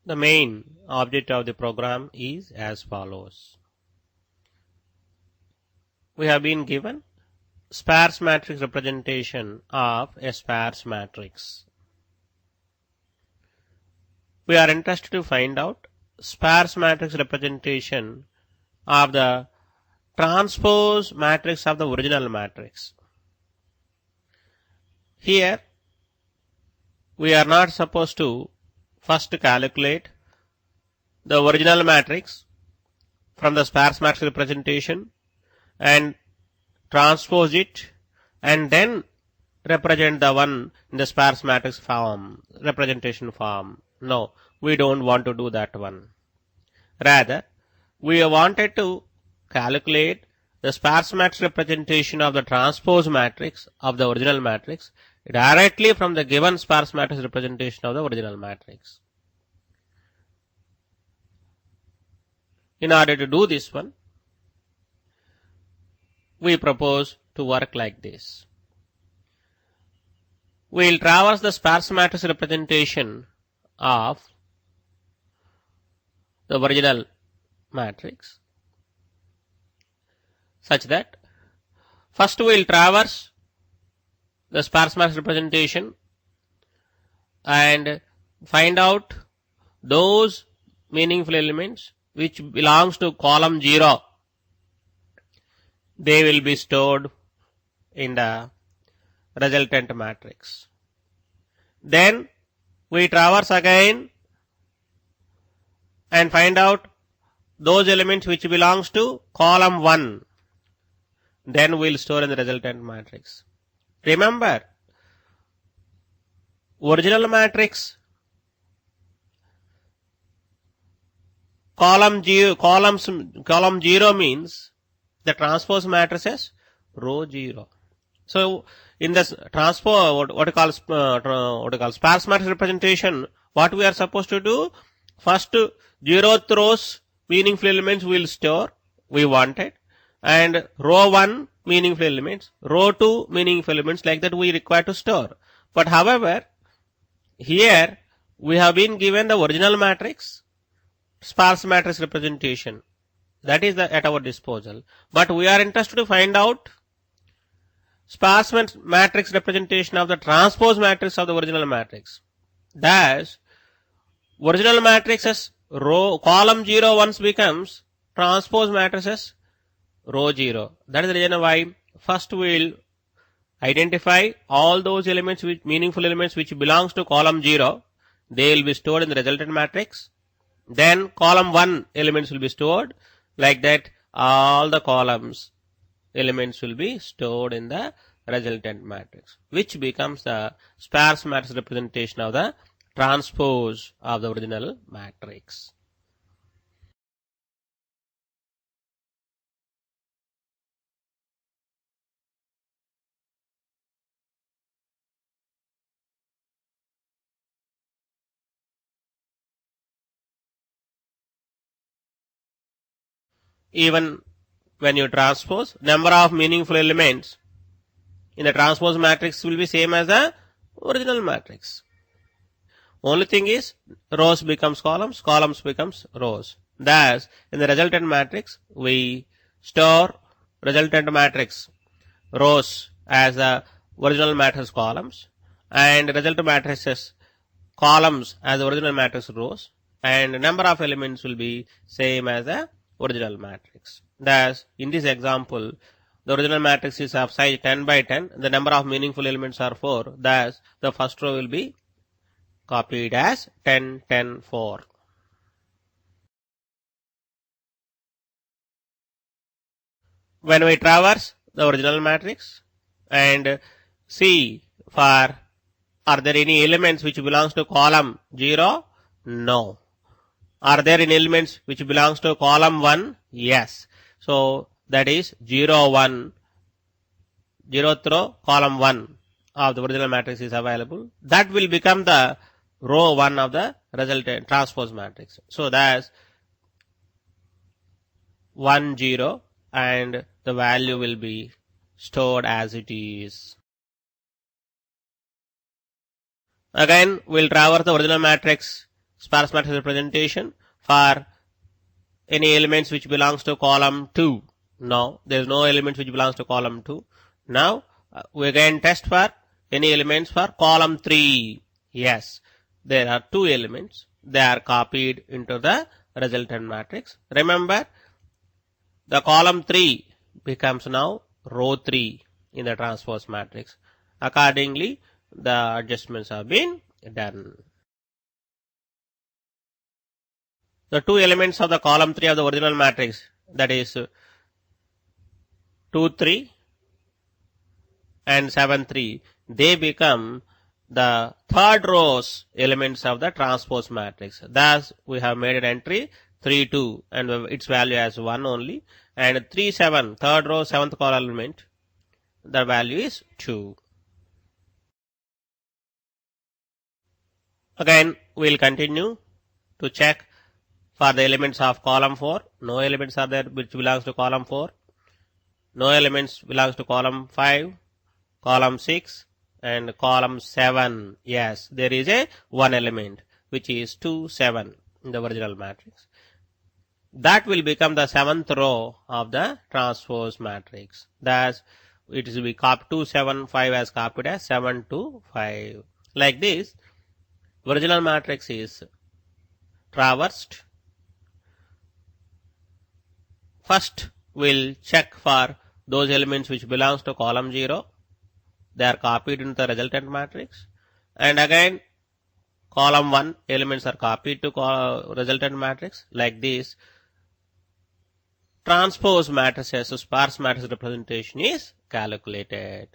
The main object of the program is as follows. We have been given sparse matrix representation of a sparse matrix. We are interested to find out sparse matrix representation of the transpose matrix of the original matrix. Here, we are not supposed to first calculate the original matrix from the sparse matrix representation and transpose it and then represent the one in the sparse matrix form, representation form. No, we don't want to do that one. Rather, we wanted to calculate the sparse matrix representation of the transpose matrix of the original matrix directly from the given sparse matrix representation of the original matrix. In order to do this one, we propose to work like this. We will traverse the sparse matrix representation of the original matrix such that first we will traverse the sparse matrix representation and find out those meaningful elements which belongs to column 0. They will be stored in the resultant matrix. Then we traverse again and find out those elements which belongs to column 1. Then we will store in the resultant matrix. Remember, original matrix column 0 means the transpose matrices row 0. So in this transpose, what we call sparse matrix representation, what we are supposed to do? First, 0th rows meaningful elements we will store, we wanted, and row 1 meaningful elements, row 2 meaningful elements, like that we require to store. But however, here we have been given the original matrix, sparse matrix representation. That is at our disposal. But we are interested to find out sparse matrix representation of the transpose matrix of the original matrix. Thus, original matrices column 0 once becomes transpose matrices row 0. That is the reason why first we will identify all those elements, meaningful elements which belongs to column 0. They will be stored in the resultant matrix. Then column 1 elements will be stored. Like that, all the columns elements will be stored in the resultant matrix, which becomes the sparse matrix representation of the transpose of the original matrix. Even when you transpose, number of meaningful elements in the transpose matrix will be same as the original matrix. Only thing is, rows becomes columns, columns becomes rows. Thus, in the resultant matrix, we store resultant matrix rows as the original matrix columns, and resultant matrices columns as the original matrix rows, and number of elements will be same as the original matrix. Thus, in this example, the original matrix is of size 10 by 10. The number of meaningful elements are 4. Thus, the first row will be copied as 10, 10, 4. When we traverse the original matrix and see for are there any elements which belongs to column 0? No. Are there any elements which belongs to column 1? Yes. So that is 0, 1, 0th row, column 1 of the original matrix is available. That will become the row 1 of the resultant transpose matrix. So that's 1, 0, and the value will be stored as it is. Again, we'll traverse the original matrix sparse matrix representation for any elements which belongs to column 2. No, there is no element which belongs to column 2. Now, we again test for any elements for column 3. Yes, there are 2 elements. They are copied into the resultant matrix. Remember, the column 3 becomes now row 3 in the transpose matrix. Accordingly, the adjustments have been done. The 2 elements of the column 3 of the original matrix, that is 2, 3 and 7, 3, they become the third row's elements of the transpose matrix. Thus, we have made an entry 3, 2 and its value as 1 only, and 3, 7, third row, 7th column element, the value is 2. Again, we will continue to check for the elements of column 4. No elements are there which belongs to column 4. No elements belongs to column 5, column 6 and column 7. Yes, there is a one element which is 2, 7 in the original matrix. That will become the 7th row of the transpose matrix. Thus, it will be 2, 7, 5 as copied as 7, 2, 5. Like this, original matrix is traversed. First, we'll check for those elements which belongs to column 0. They are copied into the resultant matrix. And again, column 1 elements are copied to resultant matrix. Like this, transpose matrices, so sparse matrix representation is calculated.